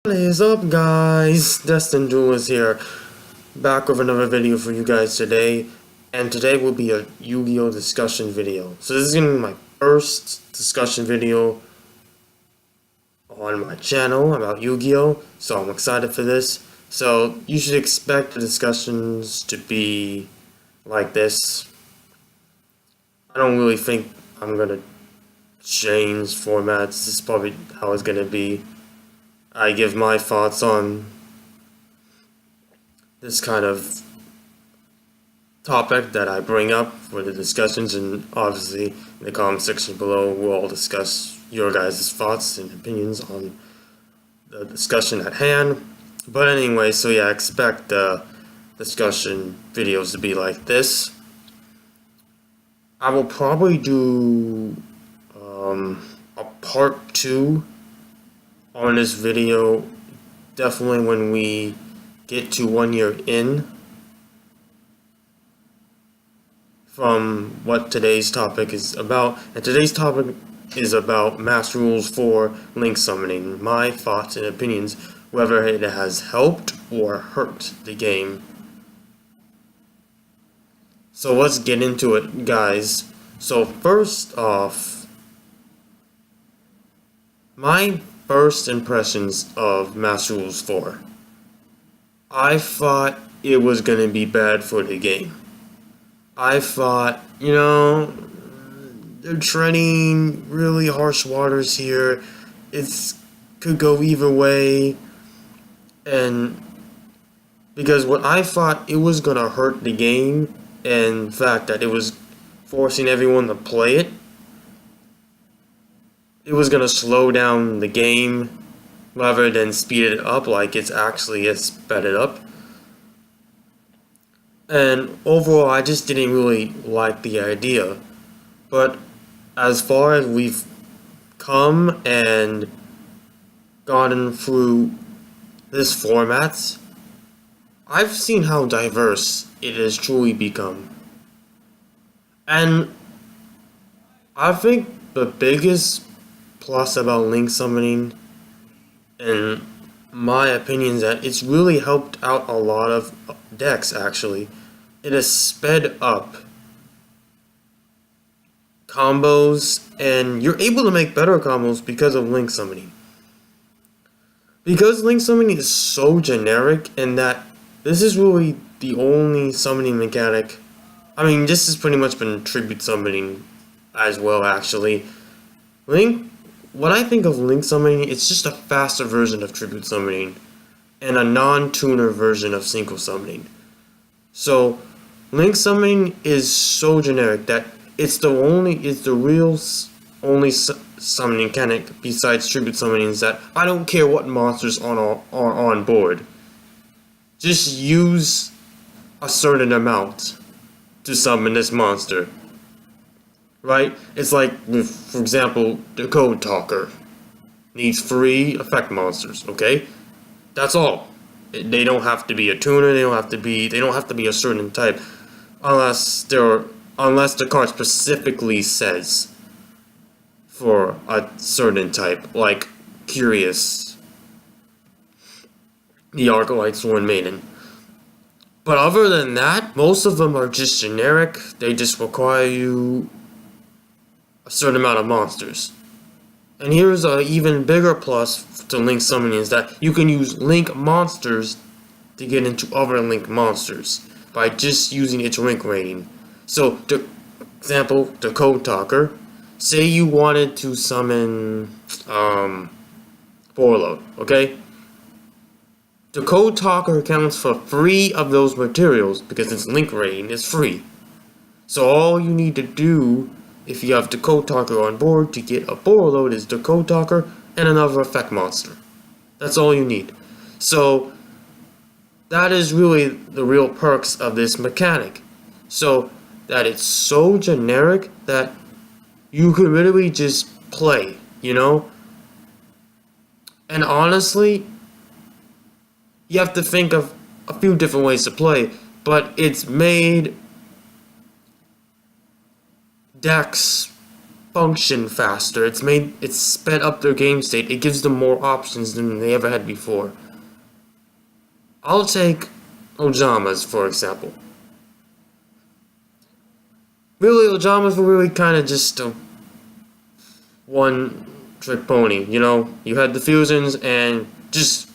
What is up, guys? Destin Duelist here, back with another video for you guys today, and today will be a Yu-Gi-Oh! Discussion video. So this is going to be my first discussion video on my channel about Yu-Gi-Oh! So I'm excited for this. So you should expect the discussions to be like this. I don't really think I'm going to change formats. This is probably how it's going to be. I give my thoughts on this kind of topic that I bring up for the discussions, and obviously in the comment section below we'll all discuss your guys' thoughts and opinions on the discussion at hand. But anyway, so yeah, expect discussion videos to be like this. I will probably do a part 2 on this video, definitely when we get to 1 year in from what today's topic is about. And today's topic is about Master Rules for Link Summoning, my thoughts and opinions, whether it has helped or hurt the game. So let's get into it, guys. So first off, my first impressions of Master Rules 4. I thought it was going to be bad for the game. I thought, they're treading really harsh waters here. It could go either way. And because what I thought it was going to hurt the game, and the fact that it was forcing everyone to play it, it was going to slow down the game rather than speed it up like it's actually sped it up. And overall, I just didn't really like the idea. But as far as we've come and gotten through this format, I've seen how diverse it has truly become. And I think the biggest plus about Link Summoning, in my opinion, is that it's really helped out a lot of decks, actually. It has sped up combos, and you're able to make better combos because of Link Summoning. Because Link Summoning is so generic, and that this is really the only summoning mechanic. I mean, this has pretty much been tribute summoning as well, actually. What I think of Link Summoning, it's just a faster version of Tribute Summoning and a non-tuner version of Synchro Summoning. So, Link Summoning is so generic that it's the real only summoning mechanic besides Tribute Summoning is that I don't care what monsters are on board. Just use a certain amount to summon this monster. Right? It's like, for example, the Code Talker needs 3 effect monsters, okay? That's all. They don't have to be a tuner, they don't have to be a certain type, unless the card specifically says for a certain type, like Curious, the Arclight Sworn Maiden. But other than that, most of them are just generic. They just require you a certain amount of monsters. And here's an even bigger plus to Link Summoning is that you can use Link monsters to get into other Link monsters by just using its rank rating. So, for example, the Code Talker, say you wanted to summon Borlo, okay? The Code Talker accounts for 3 of those materials because its link rating is free. So all you need to do if you have the Code Talker on board to get a Borlo is the Code Talker and another effect monster. That's all you need. So that is really the real perks of this mechanic. So that it's so generic that you could literally just play, And honestly, you have to think of a few different ways to play, but it's made decks function faster. It's sped up their game state. It gives them more options than they ever had before. I'll take Ojamas, for example. Really, Ojamas were really kind of just a one-trick pony, you know? You had the fusions and just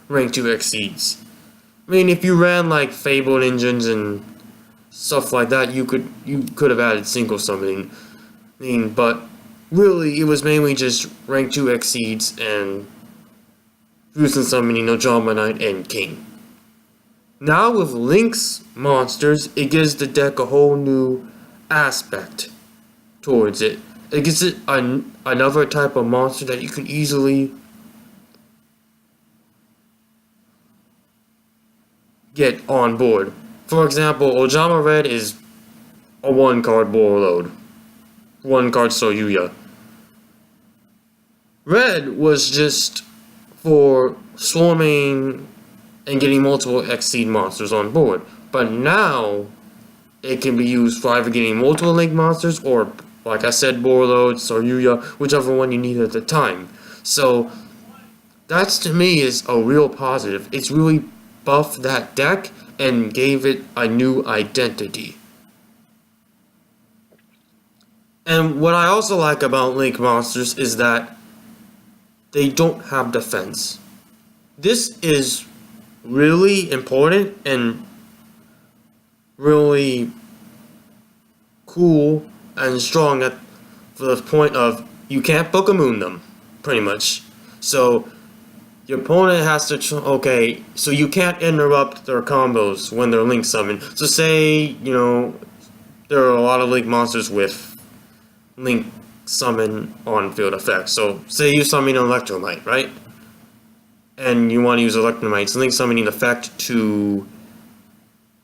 rank 2 exceeds. I mean, if you ran like Fabled engines and stuff like that, you could have added single summoning. I mean, but really, it was mainly just rank 2 exceeds and fusion summoning Ojama Knight and King. Now with Link's monsters, it gives the deck a whole new aspect towards it. It gives it another type of monster that you can easily get on board. For example, Ojama Red is a 1-card Borreload. 1-card Soyuya. Red was just for swarming and getting multiple Exceed monsters on board. But now, it can be used for either getting multiple Link monsters or, like I said, Borreload, Soyuya, whichever one you need at the time. So, that's to me is a real positive. It's really buffed that deck and gave it a new identity. And what I also like about Link monsters is that they don't have defense. This is really important and really cool and strong at the point of you can't Pokemoon them, pretty much. So your opponent has to okay, so you can't interrupt their combos when they're Link summoned. So say, you know, there are a lot of Link monsters with Link summon on field effects. So say you summon Electromite, right? And you want to use Electromite's Link summoning effect to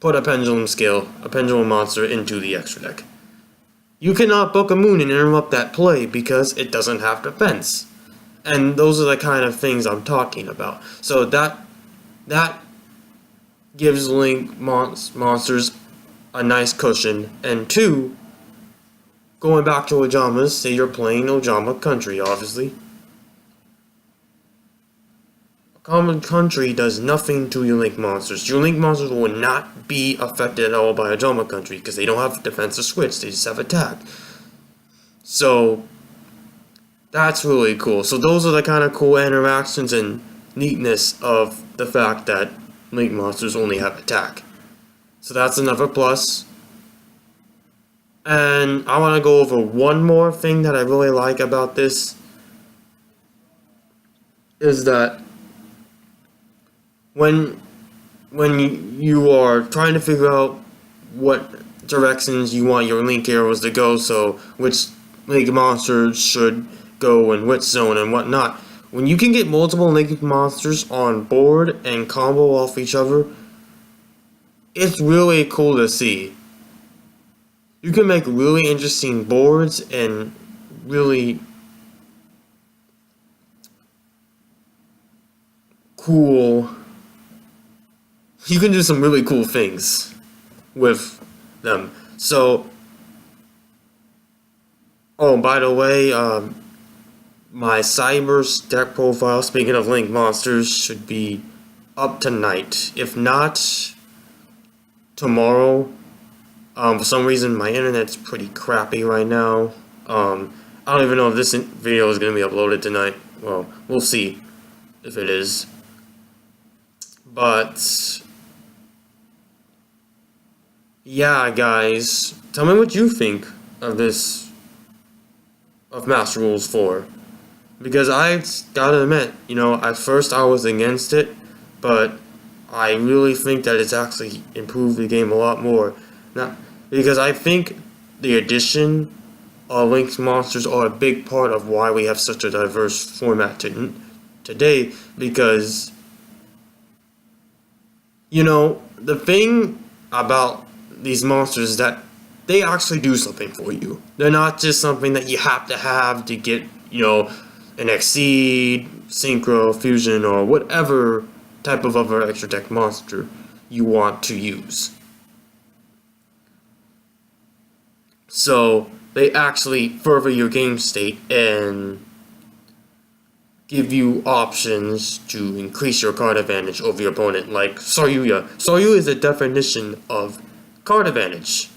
put a pendulum monster into the extra deck. You cannot Pokemoon and interrupt that play because it doesn't have defense. And those are the kind of things I'm talking about. So that gives Link monsters a nice cushion. And 2, going back to Ojamas, say you're playing Ojama Country, obviously. Common Country does nothing to your Link monsters. Your Link monsters will not be affected at all by Ojama Country because they don't have defensive switch, they just have attack. So that's really cool. So those are the kind of cool interactions and neatness of the fact that Link monsters only have attack. So that's another plus. And I want to go over one more thing that I really like about this is that when you are trying to figure out what directions you want your Link arrows to go, so which Link monsters should go in which zone and whatnot, when you can get multiple Link monsters on board and combo off each other, it's really cool to see. You can make really interesting boards and really cool. You can do some really cool things with them. So, oh, by the way, my Cyber's deck profile, speaking of Link monsters, should be up tonight. If not, tomorrow. For some reason, my internet's pretty crappy right now. I don't even know if this video is going to be uploaded tonight. Well, we'll see if it is. But yeah, guys, tell me what you think of this, of Master Rules 4. Because I gotta admit, you know, at first I was against it, but I really think that it's actually improved the game a lot more. Not because I think the addition of Link's monsters are a big part of why we have such a diverse format today, because, you know, the thing about these monsters is that they actually do something for you. They're not just something that you have to get, you know, an Exceed, Synchro, Fusion, or whatever type of other extra deck monster you want to use. So, they actually further your game state and give you options to increase your card advantage over your opponent, like Saryuya. Saryuya is a definition of card advantage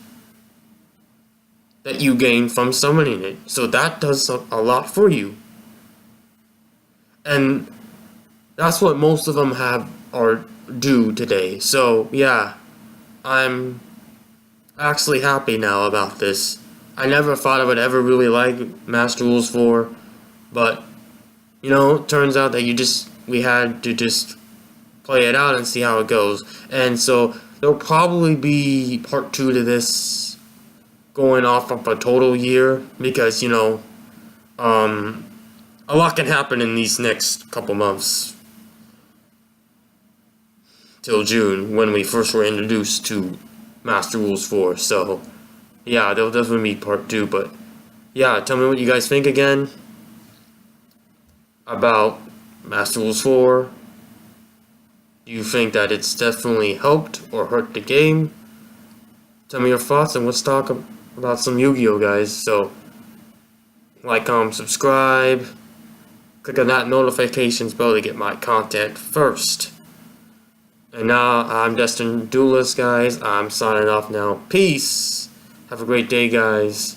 that you gain from summoning it. So that does a lot for you. And that's what most of them have or do today. So yeah, I'm actually happy now about this. I never thought I would ever really like Master Rules 4, but you know, it turns out that we had to just play it out and see how it goes. And so there'll probably be part 2 to this going off of a total year, because you know, a lot can happen in these next couple months till June, when we first were introduced to Master Rules 4. So yeah, there'll definitely be part 2. But yeah, tell me what you guys think again about Master Rules 4. Do you think that it's definitely helped or hurt the game? Tell me your thoughts, and let's talk about some Yu-Gi-Oh, guys. So like, comment, subscribe, click on that notifications bell to get my content first. And now, I'm Destined Duelist, guys. I'm signing off now. Peace. Have a great day, guys.